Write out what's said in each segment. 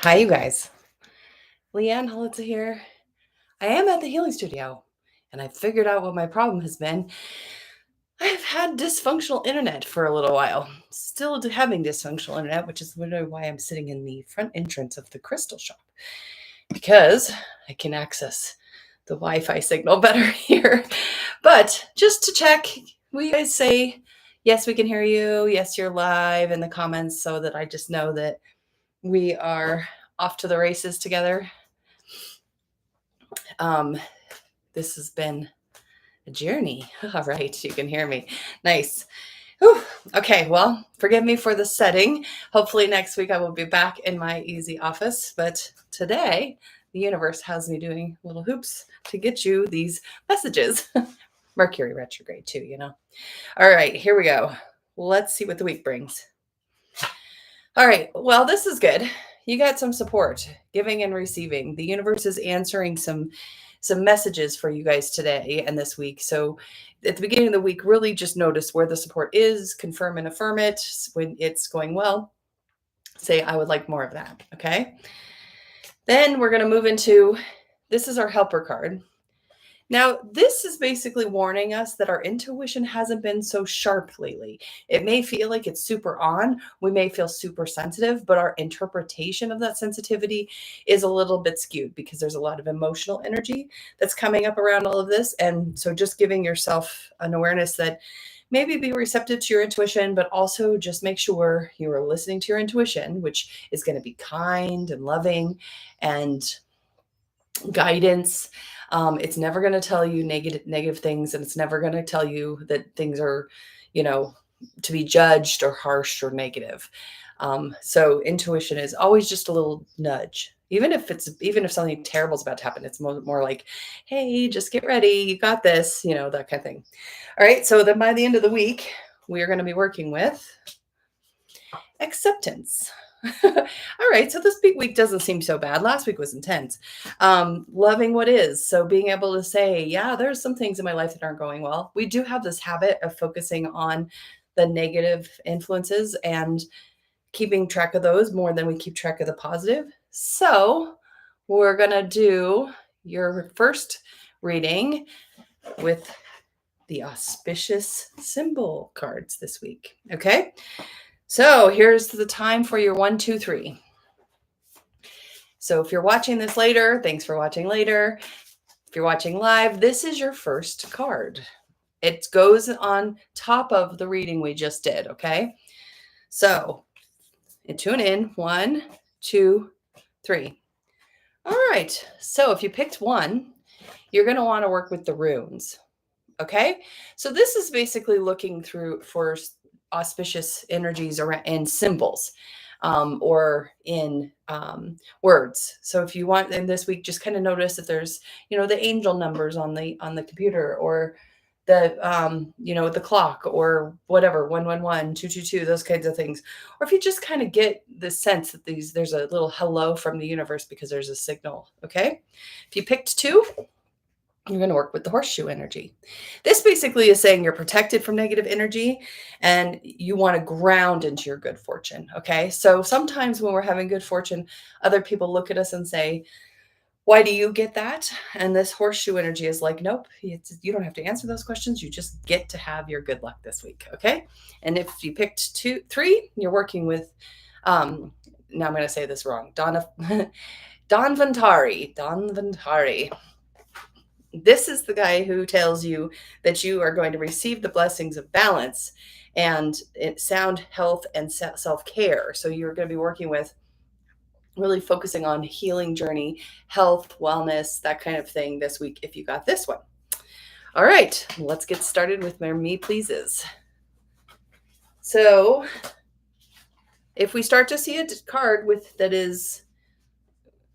Hi, you guys. Leanne Holitza here. I am at the healing studio, and I figured out what my problem has been. I've had dysfunctional internet for a little while. Still having dysfunctional internet, which is literally why I'm sitting in the front entrance of the crystal shop because I can access the Wi-Fi signal better here. But just to check, will you guys say yes, we can hear you? Yes, you're live in the comments, so that I just know that we are off to the races together. Um, this has been a journey. All right, you can hear me. Nice. Whew. Okay, well, forgive me for the setting. Hopefully, next week I will be back in my easy office. But today, the universe has me doing little hoops to get you these messages. Mercury retrograde, too, you know. All right, here we go. Let's see what the week brings. All right, well, this is good. You got some support, giving and receiving. The universe is answering some messages for you guys today and this week. So at the beginning of the week, really just notice where the support is, confirm and affirm it. When it's going well, say, I would like more of that. Okay. Then we're going to move into, this is our helper card. Now, this is basically warning us that our intuition hasn't been so sharp lately. It may feel like it's super on. We may feel super sensitive, but our interpretation of that sensitivity is a little bit skewed because there's a lot of emotional energy that's coming up around all of this. And so just giving yourself an awareness that maybe be receptive to your intuition, but also just make sure you are listening to your intuition, which is going to be kind and loving and guidance. It's never going to tell you negative things, and it's never going to tell you that things are, you know, to be judged or harsh or negative. So intuition is always just a little nudge. Even if something terrible is about to happen, it's more like, hey, just get ready, you got this, that kind of thing. All right. So then by the end of the week, we are going to be working with acceptance. All right, so this week doesn't seem so bad. Last week was intense. Loving what is. So being able to say, yeah, there's some things in my life that aren't going well. We do have this habit of focusing on the negative influences and keeping track of those more than we keep track of the positive. So we're going to do your first reading with the auspicious symbol cards this week. Okay. So here's the time for your 1, 2, 3. So if you're watching this later, thanks for watching later. If you're watching live, this is your first card. It goes on top of the reading we just did, okay? So tune in. 1, 2, 3. All right. So if you picked one, you're going to want to work with the runes, okay? So this is basically looking through for auspicious energies and symbols, or in words. So if you want in this week, just kind of notice that there's, the angel numbers on the computer, or the the clock, or whatever, 111, 222, those kinds of things. Or if you just kind of get the sense that there's a little hello from the universe because there's a signal. Okay. If you picked 2, you're going to work with the horseshoe energy. This basically is saying you're protected from negative energy and you want to ground into your good fortune. Okay. So sometimes when we're having good fortune, other people look at us and say, why do you get that? And this horseshoe energy is like, nope, you don't have to answer those questions. You just get to have your good luck this week. Okay. And if you picked 2, 3, you're working with, now I'm going to say this wrong. Donvantari. This is the guy who tells you that you are going to receive the blessings of balance and sound health and self-care. So you're going to be working with really focusing on healing journey, health, wellness, that kind of thing this week if you got this one. All right, let's get started with my me pleases. So if we start to see a card that is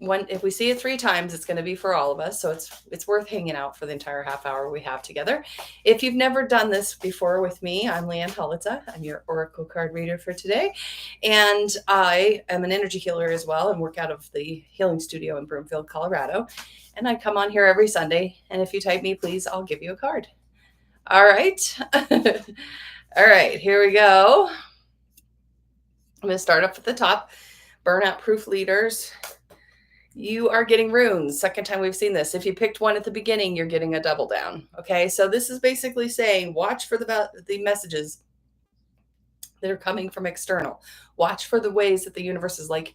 if we see it 3 times, it's going to be for all of us. So it's worth hanging out for the entire half hour we have together. If you've never done this before with me, I'm Leanne Holitza. I'm your oracle card reader for today. And I am an energy healer as well and work out of the healing studio in Broomfield, Colorado. And I come on here every Sunday. And if you type me, please, I'll give you a card. All right. All right, here we go. I'm going to start up at the top. Burnout proof leaders, you are getting runes. Second time we've seen this. If you picked one at the beginning, you're getting a double down. Okay, so this is basically saying watch for the messages that are coming from external. Watch for the ways that the universe is like,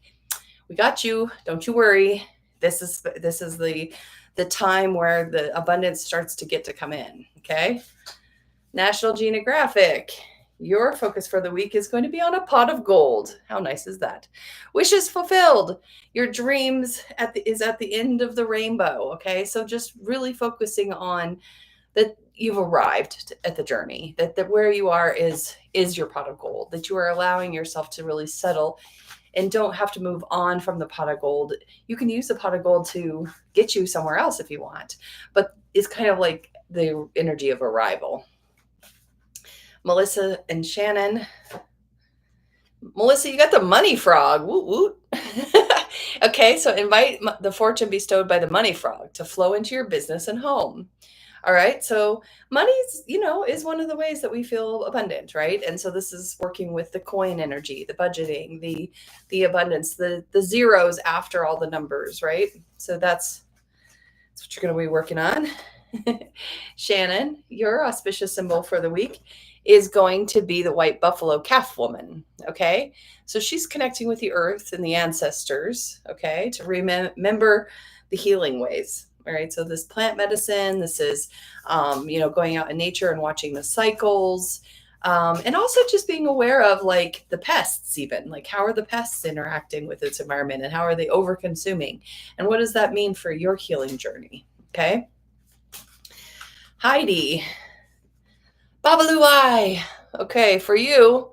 we got you. Don't you worry. This is the time where the abundance starts to get to come in. Okay. National Geographic. Your focus for the week is going to be on a pot of gold. How nice is that? Wishes fulfilled. Your dreams is at the end of the rainbow. Okay, so just really focusing on that you've arrived at the journey. That where you are is your pot of gold. That you are allowing yourself to really settle and don't have to move on from the pot of gold. You can use the pot of gold to get you somewhere else if you want, but it's kind of like the energy of arrival. Melissa and Shannon. Melissa, you got the money frog. Woot woot. Okay, so invite the fortune bestowed by the money frog to flow into your business and home. All right, so money's, is one of the ways that we feel abundant, right? And so this is working with the coin energy, the budgeting, the abundance, the zeros after all the numbers, right? So that's what you're going to be working on. Shannon, your auspicious symbol for the week is going to be the white buffalo calf woman. Okay, so she's connecting with the earth and the ancestors, okay, to remember the healing ways. All right, so this plant medicine, this is going out in nature and watching the cycles, and also just being aware of like the pests, even like how are the pests interacting with its environment and how are they over consuming, and what does that mean for your healing journey? Okay. Heidi, Babaloo Eye. Okay, for you,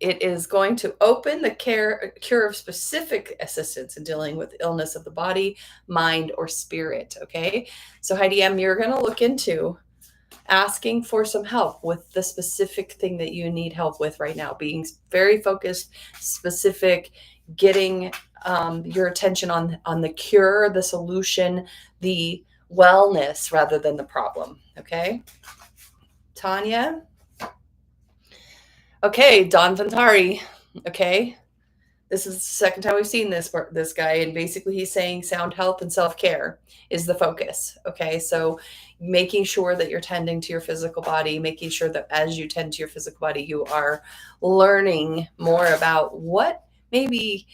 it is going to open the cure of specific assistance in dealing with illness of the body, mind, or spirit. Okay, so Heidi M, you're going to look into asking for some help with the specific thing that you need help with right now, being very focused, specific, getting your attention on the cure, the solution, the wellness rather than the problem. Okay. Tanya. Okay, Don Vantari. Okay. This is the second time we've seen this guy, and basically he's saying sound health and self-care is the focus. Okay, so making sure that you're tending to your physical body, making sure that as you tend to your physical body, you are learning more about what maybe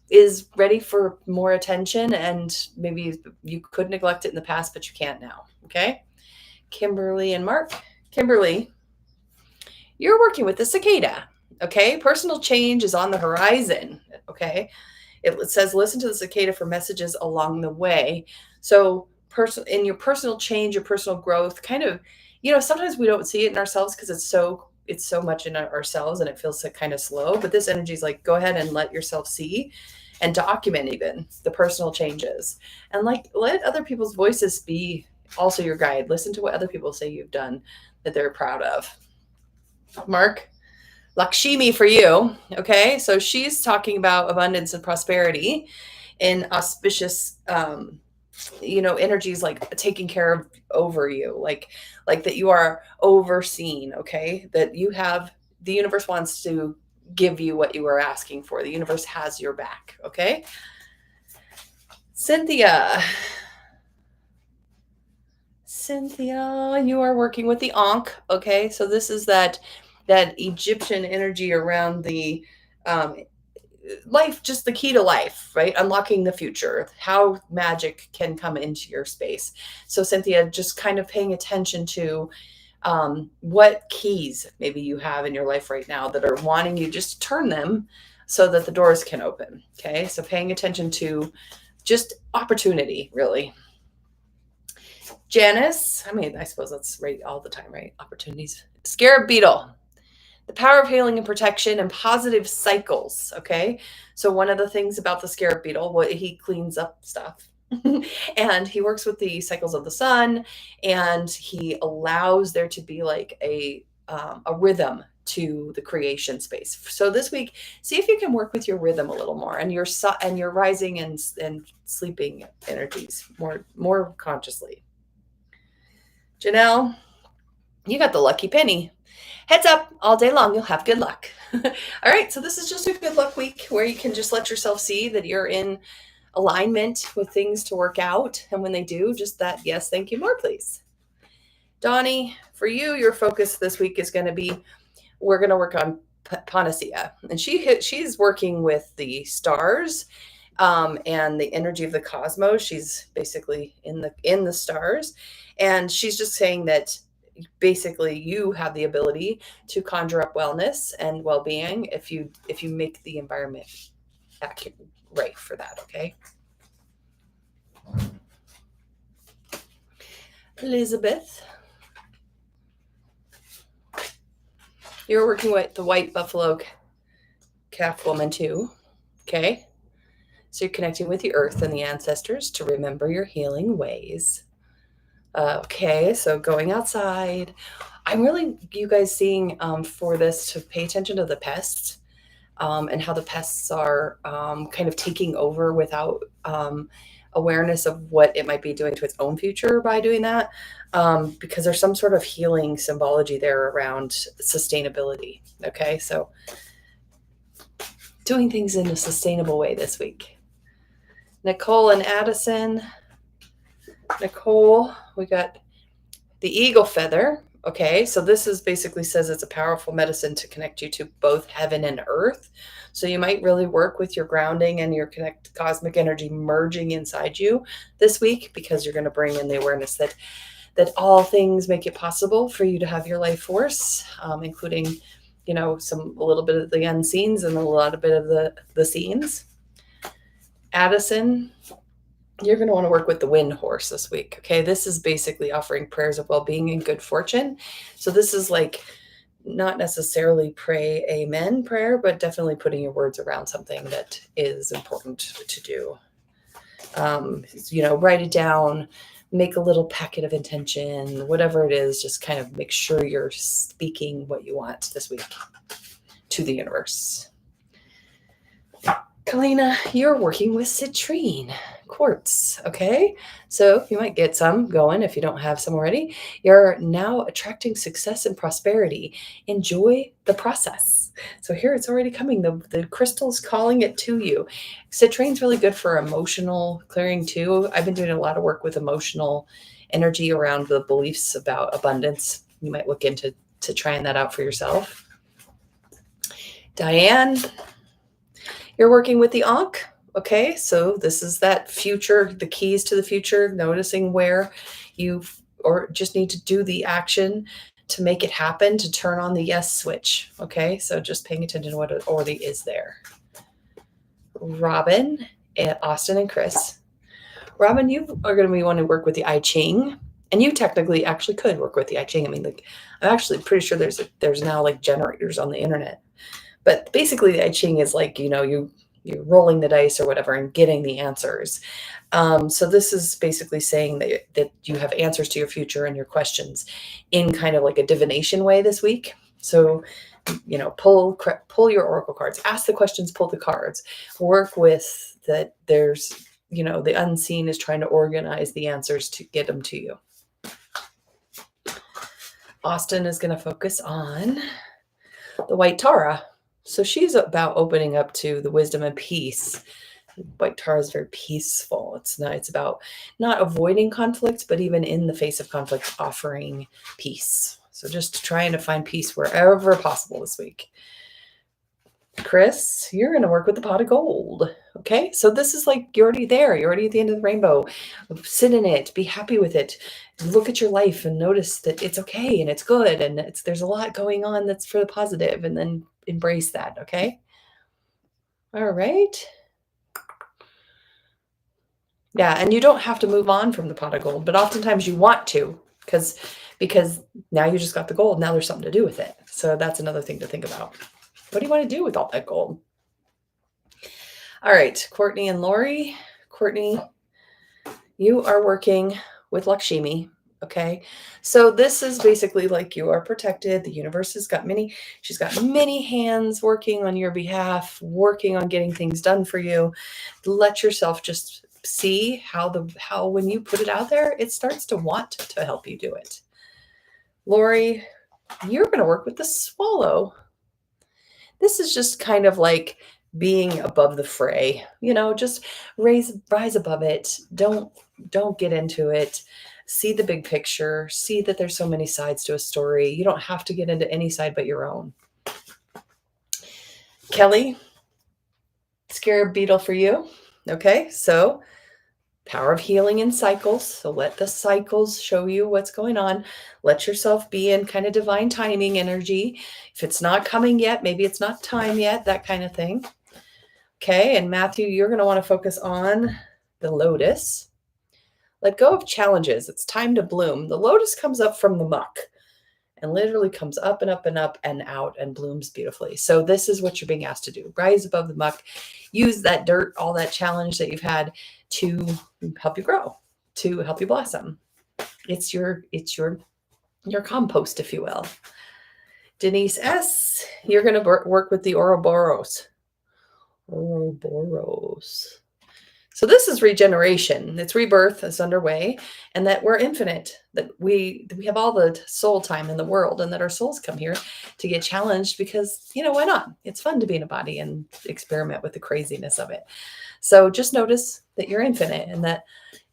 is ready for more attention, and maybe you could neglect it in the past, but you can't now. Okay, Kimberly and Mark. Kimberly, you're working with the cicada. Okay, personal change is on the horizon. Okay, it says listen to the cicada for messages along the way. So in your personal change, your personal growth, kind of, sometimes we don't see it in ourselves because it's so much in ourselves and it feels like kind of slow. But this energy is like, go ahead and let yourself see and document even the personal changes, and like let other people's voices be also your guide. Listen to what other people say you've done that they're proud of. Mark, Lakshmi for you. Okay, so she's talking about abundance and prosperity in auspicious energies, like taking care of over you, like that you are overseen. Okay, that you have, the universe wants to give you what you are asking for. The universe has your back. Okay. Cynthia, you are working with the Ankh. Okay, so this is that Egyptian energy around the life, just the key to life, right? Unlocking the future, how magic can come into your space. So Cynthia, just kind of paying attention to what keys maybe you have in your life right now that are wanting you just turn them so that the doors can open. Okay, so paying attention to just opportunity, really. Janice, I suppose that's right all the time, right? Opportunities. Scarab beetle, the power of healing and protection and positive cycles. Okay, so one of the things about the scarab beetle, he cleans up stuff and he works with the cycles of the sun, and he allows there to be like a rhythm to the creation space. So this week, see if you can work with your rhythm a little more, and your rising and sleeping energies more consciously. Janelle, you got the lucky penny. Heads up, all day long, you'll have good luck. All right, so this is just a good luck week where you can just let yourself see that you're in alignment with things to work out. And when they do, just that, yes, thank you, more, please. Donnie, for you, your focus this week is going to be, we're going to work on panacea. And she's working with the stars and the energy of the cosmos. She's basically in the stars. And she's just saying that basically you have the ability to conjure up wellness and well-being if you make the environment accurate right for that. Okay, Elizabeth, you're working with the white buffalo calf woman too. Okay, so you're connecting with the earth and the ancestors to remember your healing ways. Okay, so going outside. I'm really, you guys, seeing for this to pay attention to the pests and how the pests are kind of taking over without awareness of what it might be doing to its own future by doing that. Because there's some sort of healing symbology there around sustainability. Okay, so doing things in a sustainable way this week. Nicole and Addison. Nicole, we got the eagle feather. Okay, so this is basically says it's a powerful medicine to connect you to both heaven and earth. So you might really work with your grounding and your cosmic energy merging inside you this week, because you're going to bring in the awareness that all things make it possible for you to have your life force, including, a little bit of the unseens and a lot of bit of the scenes. Addison, you're going to want to work with the wind horse this week. Okay, this is basically offering prayers of well-being and good fortune. So this is like not necessarily pray amen prayer, but definitely putting your words around something that is important to do. Write it down, make a little packet of intention, whatever it is, just kind of make sure you're speaking what you want this week to the universe. Kalina, you're working with citrine quartz, okay? So you might get some going if you don't have some already. You're now attracting success and prosperity. Enjoy the process. So here it's already coming. The crystal's calling it to you. Citrine's really good for emotional clearing too. I've been doing a lot of work with emotional energy around the beliefs about abundance. You might look into trying that out for yourself. Diane, you're working with the Ankh. Okay, so this is that future, the keys to the future, noticing where you or just need to do the action to make it happen, to turn on the yes switch. Okay, so just paying attention to what already is there. Robin, Austin, and Chris. Robin, you are going to be wanting to work with the I Ching, and you technically actually could work with the I Ching. I mean, like, I'm actually pretty sure there's now like generators on the internet. But basically, the I Ching is like, you're rolling the dice or whatever and getting the answers. So this is basically saying that you have answers to your future and your questions in kind of like a divination way this week. So, pull your oracle cards, ask the questions, pull the cards, work with that. There's, the unseen is trying to organize the answers to get them to you. Austin is going to focus on the white Tara. So she's about opening up to the wisdom and peace. White Tara is very peaceful. It's about not avoiding conflict, but even in the face of conflict, offering peace. So just trying to find peace wherever possible this week. Chris, you're going to work with the pot of gold. Okay, so this is like you're already there. You're already at the end of the rainbow. Sit in it. Be happy with it. Look at your life and notice that it's okay and it's good and there's a lot going on that's for the positive, and then embrace that. Okay. All right. Yeah, and you don't have to move on from the pot of gold, but oftentimes you want to because now you just got the gold. Now there's something to do with it. So that's another thing to think about. What do you want to do with all that gold? All right, Courtney and Lori. Courtney, you are working with Lakshmi. Okay, so this is basically like you are protected. The universe has got she's got many hands working on your behalf, working on getting things done for you. Let yourself just see how when you put it out there, it starts to want to help you do it. Lori, you're going to work with the swallow. This is just kind of like being above the fray, just rise above it. Don't get into it. See the big picture. See that there's so many sides to a story. You don't have to get into any side but your own. Kelly, scarab beetle for you. Okay, so power of healing in cycles. So let the cycles show you what's going on. Let yourself be in kind of divine timing energy. If it's not coming yet, maybe it's not time yet, that kind of thing. Okay, and Matthew, you're going to want to focus on the lotus. Let go of challenges. It's time to bloom. The lotus comes up from the muck and literally comes up and up and up and out and blooms beautifully. So this is what you're being asked to do. Rise above the muck. Use that dirt, all that challenge that you've had to help you grow, to help you blossom. It's your compost, if you will. Denise S., you're going to work with the Ouroboros. Ouroboros. So this is regeneration. It's rebirth. It's underway, and that we're infinite. That we have all the soul time in the world, and that our souls come here to get challenged because why not? It's fun to be in a body and experiment with the craziness of it. So just notice that you're infinite, and that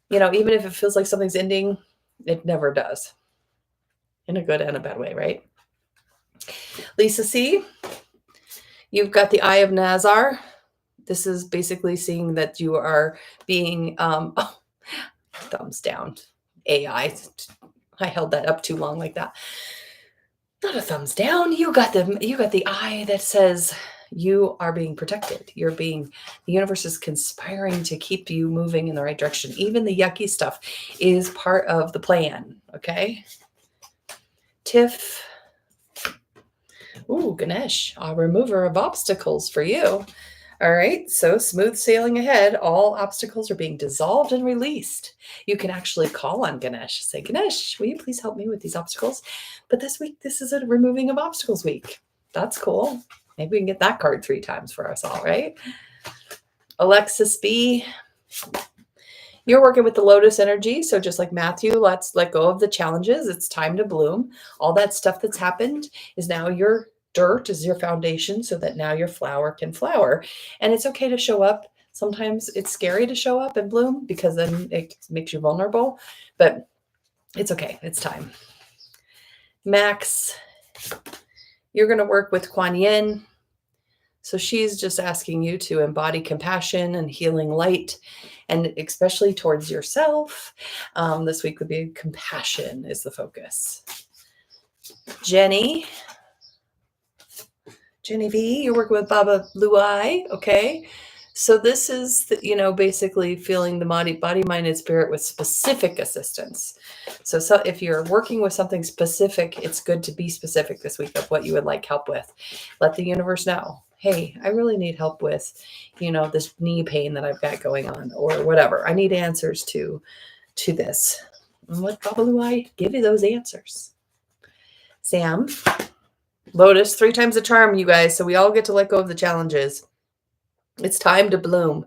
even if it feels like something's ending, it never does, in a good and a bad way, right? Lisa C., you've got the Eye of Nazar. This is basically seeing that you are being, thumbs down, AI. I held that up too long like that. Not a thumbs down. You got the eye that says you are being protected. The universe is conspiring to keep you moving in the right direction. Even the yucky stuff is part of the plan. Okay. Tiff. Ooh, Ganesh, a remover of obstacles for you. All right, so smooth sailing ahead. All obstacles are being dissolved and released. You can actually call on Ganesh. Say, Ganesh, will you please help me with these obstacles? But this week, this is a removing of obstacles week. That's cool. Maybe we can get that card 3 times for us all, right? Alexis B., you're working with the lotus energy. So just like Matthew, let's let go of the challenges. It's time to bloom. All that stuff that's happened is now your dirt, is your foundation, so that now your flower can flower. And it's okay to show up. Sometimes it's scary to show up and bloom because then it makes you vulnerable, but it's okay. It's time. Max, you're going to work with Kuan Yin. So she's just asking you to embody compassion and healing light, and especially towards yourself. This week would be compassion is the focus. Jenny V., you're working with Baba Blue Eye. Okay. So this is, basically feeling the body, mind, and spirit with specific assistance. So if you're working with something specific, it's good to be specific this week of what you would like help with. Let the universe know, hey, I really need help with, this knee pain that I've got going on, or whatever. I need answers to this. And let Baba Blue Eye give you those answers. Sam, Lotus, 3 times the charm, you guys. So we all get to let go of the challenges. It's time to bloom.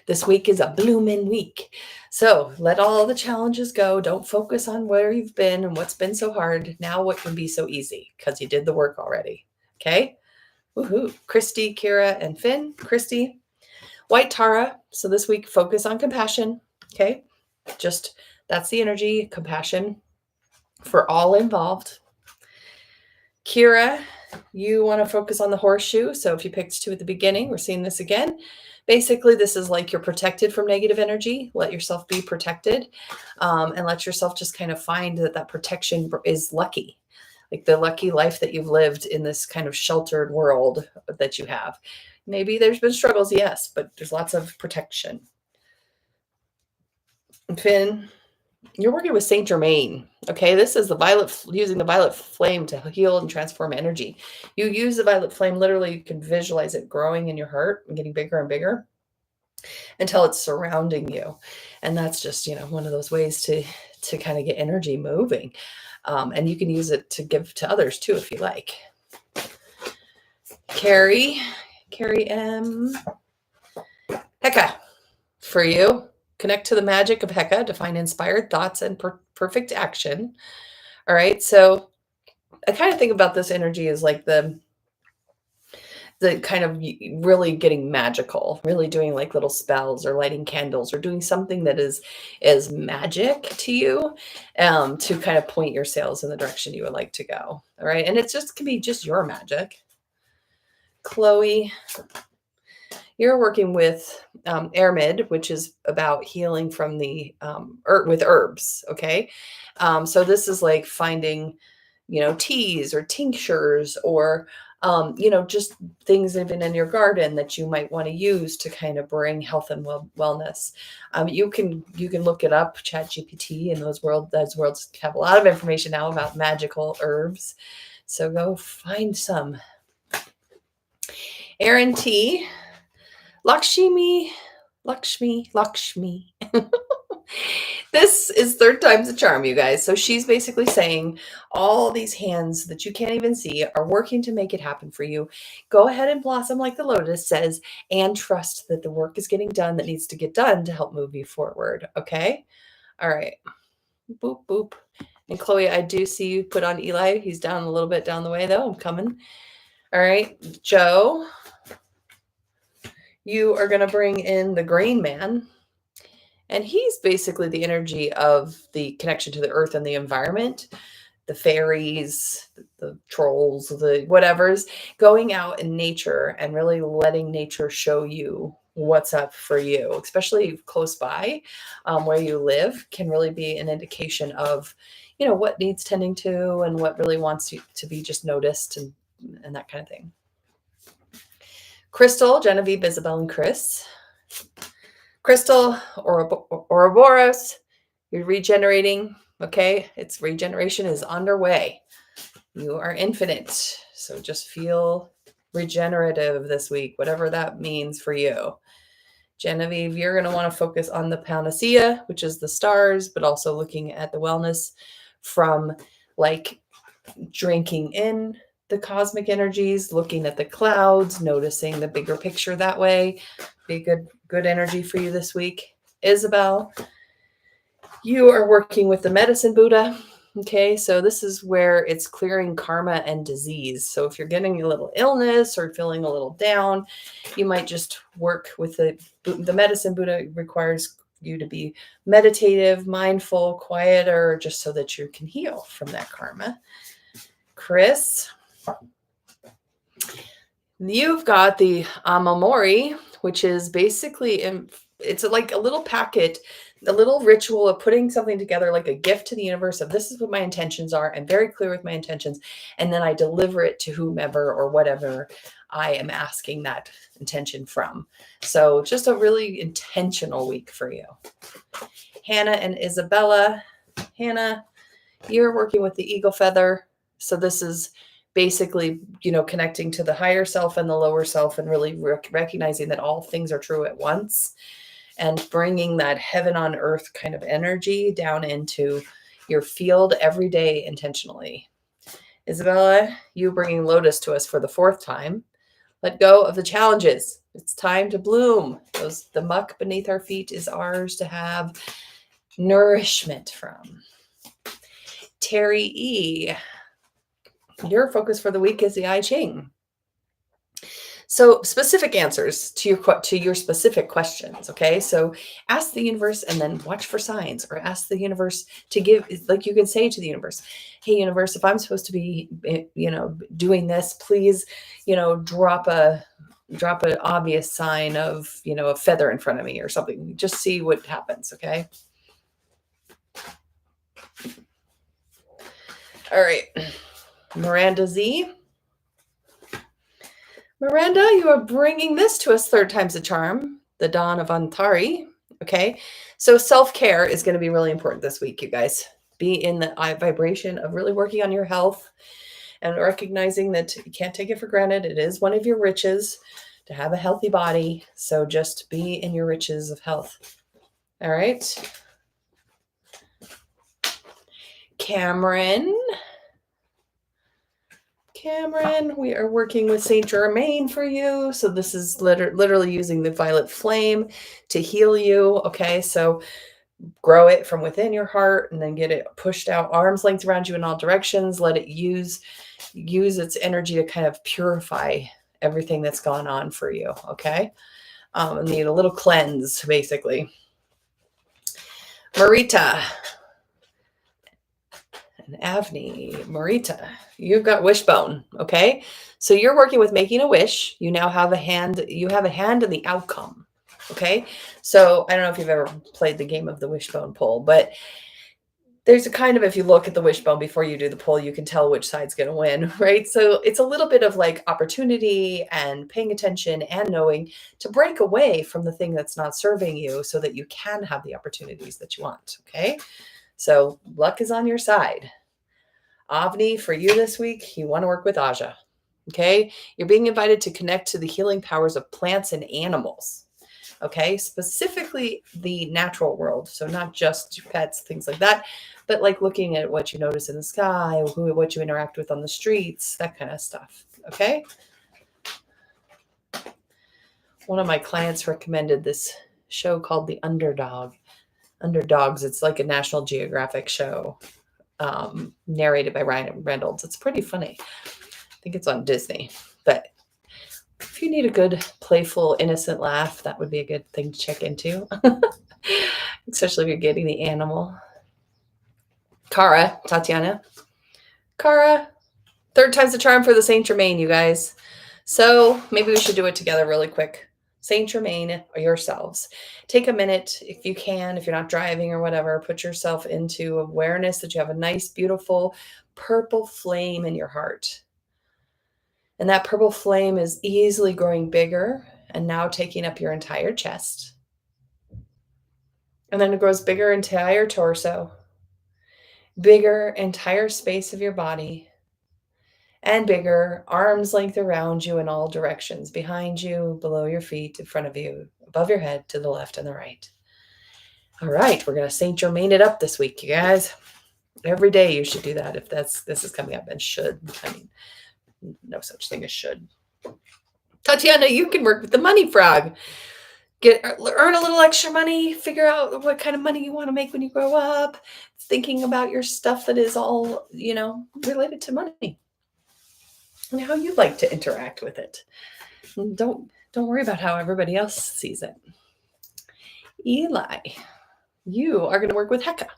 This week is a blooming week. So let all the challenges go. Don't focus on where you've been and what's been so hard. Now what can be so easy because you did the work already. Okay. Woohoo. Christy, Kira, and Finn. Christy, White Tara. So this week, focus on compassion. Okay. That's the energy, compassion for all involved. Kira, you want to focus on the horseshoe. So if you picked 2 at the beginning, we're seeing this again. Basically, this is like you're protected from negative energy. Let yourself be protected, and let yourself just kind of find that protection is lucky, like the lucky life that you've lived in this kind of sheltered world that you have. Maybe there's been struggles, yes, but there's lots of protection. And Finn, you're working with Saint Germain. Okay, this is using the violet flame to heal and transform energy. You use the violet flame, literally, you can visualize it growing in your heart and getting bigger and bigger until it's surrounding you. And that's just, one of those ways to kind of get energy moving. And you can use it to give to others too, if you like. Carrie M. Heka, for you. Connect to the magic of Heka to find inspired thoughts and perfect action. All right. So I kind of think about this energy as like the kind of really getting magical, really doing like little spells or lighting candles or doing something that is magic to you, to kind of point your sails in the direction you would like to go. All right. And it just can be just your magic. Chloe, you're working with Airmid, which is about healing from the with herbs. Okay. So this is like finding, teas or tinctures or, just things even in your garden that you might want to use to kind of bring health and wellness. You can look it up, Chat GPT, and those worlds have a lot of information now about magical herbs. So go find some. Aaron T. Lakshmi. This is third time's a charm, you guys. So she's basically saying all these hands that you can't even see are working to make it happen for you. Go ahead and blossom like the lotus says, and trust that the work is getting done that needs to get done to help move you forward. Okay. All right. Boop, boop. And Chloe, I do see you put on Eli. He's down a little bit down the way though. I'm coming. All right. Joe, you are going to bring in the Grain Man. And he's basically the energy of the connection to the earth and the environment, the fairies, the trolls, the whatevers, going out in nature and really letting nature show you what's up for you, especially close by, where you live, can really be an indication of, what needs tending to and what really wants you to be just noticed and that kind of thing. Crystal, Genevieve, Isabel, and Chris. Crystal, Ouroboros, you're regenerating. Okay, its regeneration is underway. You are infinite, so just feel regenerative this week, whatever that means for you. Genevieve, you're going to want to focus on the panacea, which is the stars, but also looking at the wellness from like drinking in the cosmic energies, looking at the clouds, noticing the bigger picture that way. Be good energy for you this week. Isabel, you are working with the medicine Buddha. Okay, so this is where it's clearing karma and disease. So if you're getting a little illness or feeling a little down, you might just work with the medicine Buddha. Requires you to be meditative, mindful, quieter, just so that you can heal from that karma. Chris, you've got the Amamori, which is basically, it's like a little packet, a little ritual of putting something together like a gift to the universe of this is what my intentions are. I'm very clear with my intentions. And then I deliver it to whomever or whatever I am asking that intention from. So just a really intentional week for you. Hannah and Isabella. Hannah, you're working with the eagle feather. So this is basically, connecting to the higher self and the lower self and really recognizing that all things are true at once and bringing that heaven on earth kind of energy down into your field every day intentionally. Isabella, you bringing lotus to us for the fourth time. Let go of the challenges. It's time to bloom. The muck beneath our feet is ours to have nourishment from. Terry E., your focus for the week is the I Ching. So specific answers to your specific questions. Okay. So ask the universe and then watch for signs, or ask the universe to give, like you can say to the universe, hey, universe, if I'm supposed to be, doing this, please, drop an obvious sign of, a feather in front of me or something. Just see what happens. Okay. All right. Miranda Z. Miranda, you are bringing this to us third time's a charm, the dawn of Antari. Okay. So self-care is going to be really important this week, you guys. Be in the vibration of really working on your health and recognizing that you can't take it for granted. It is one of your riches to have a healthy body. So just be in your riches of health. All right. Cameron, we are working with Saint Germain for you. So this is literally using the violet flame to heal you. Okay, so grow it from within your heart and then get it pushed out arm's length around you in all directions. Let it use its energy to kind of purify everything that's gone on for you. Okay. Need a little cleanse, basically. Marita and Avni, Marita, you've got wishbone. Okay. So you're working with making a wish. You now have a hand, you have a hand in the outcome. Okay. So I don't know if you've ever played the game of the wishbone pull, but there's a kind of, if you look at the wishbone before you do the pull, you can tell which side's going to win, right? So it's a little bit of like opportunity and paying attention and knowing to break away from the thing that's not serving you so that you can have the opportunities that you want. Okay. So luck is on your side. Avni, for you this week, you want to work with Aja. Okay. You're being invited to connect to the healing powers of plants and animals. Okay. Specifically the natural world. So not just pets, things like that, but like looking at what you notice in the sky, what you interact with on the streets, that kind of stuff. Okay. One of my clients recommended this show called The Underdogs. It's like a National Geographic show, narrated by Ryan Reynolds. It's pretty funny. I think it's on Disney, but if you need a good, playful, innocent laugh, that would be a good thing to check into, especially if you're getting the animal. Kara, Tatiana. Kara, third time's the charm for the Saint Germain, you guys. So maybe we should do it together really quick. Saint Germain yourselves. Take a minute if you can, if you're not driving or whatever, put yourself into awareness that you have a nice, beautiful purple flame in your heart. And that purple flame is easily growing bigger and now taking up your entire chest. And then it grows bigger, entire torso, bigger, entire space of your body, and bigger, arm's length around you in all directions, behind you, below your feet, in front of you, above your head, to the left and the right. All right, we're going to Saint Germain it up this week, you guys. Every day you should do that if this is coming up, and should. I mean, no such thing as should. Tatiana, you can work with the money frog. Earn a little extra money, figure out what kind of money you want to make when you grow up, thinking about your stuff that is all, related to money and how you'd like to interact with it. Don't worry about how everybody else sees it. Eli, you are going to work with Heka.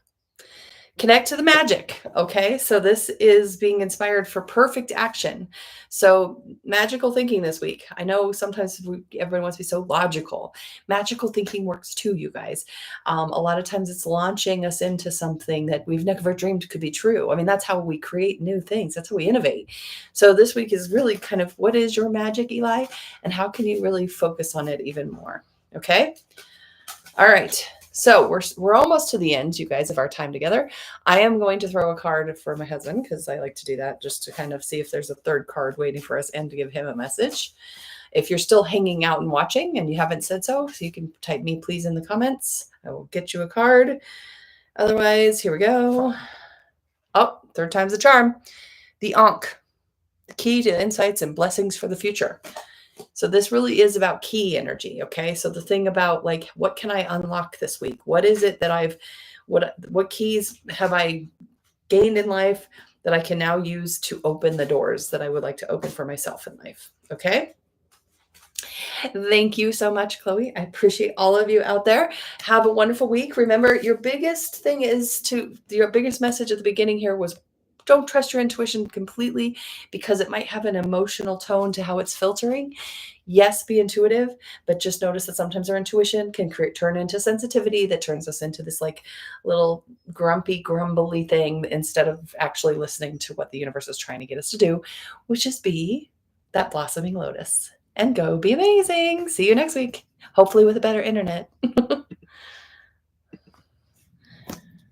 Connect to the magic. Okay. So this is being inspired for perfect action. So magical thinking this week. I know sometimes everyone wants to be so logical. Magical thinking works too, you guys. A lot of times it's launching us into something that we've never dreamed could be true. I mean, that's how we create new things. That's how we innovate. So this week is really kind of, what is your magic, Eli? And how can you really focus on it even more? Okay. All right. So we're almost to the end, you guys, of our time together. I am going to throw a card for my husband because I like to do that just to kind of see if there's a third card waiting for us and to give him a message. If you're still hanging out and watching and you haven't said so you can type me please in the comments. I will get you a card. Otherwise, here we go. Oh, third time's the charm. The Ankh, the key to insights and blessings for the future. So this really is about key energy. Okay. So the thing about like, what can I unlock this week? What is it that what keys have I gained in life that I can now use to open the doors that I would like to open for myself in life? Okay. Thank you so much, Chloe. I appreciate all of you out there. Have a wonderful week. Remember, your biggest message at the beginning here was, don't trust your intuition completely because it might have an emotional tone to how it's filtering. Yes, be intuitive, but just notice that sometimes our intuition can turn into sensitivity that turns us into this like little grumbly thing instead of actually listening to what the universe is trying to get us to do, which is be that blossoming lotus and go be amazing. See you next week, hopefully with a better internet.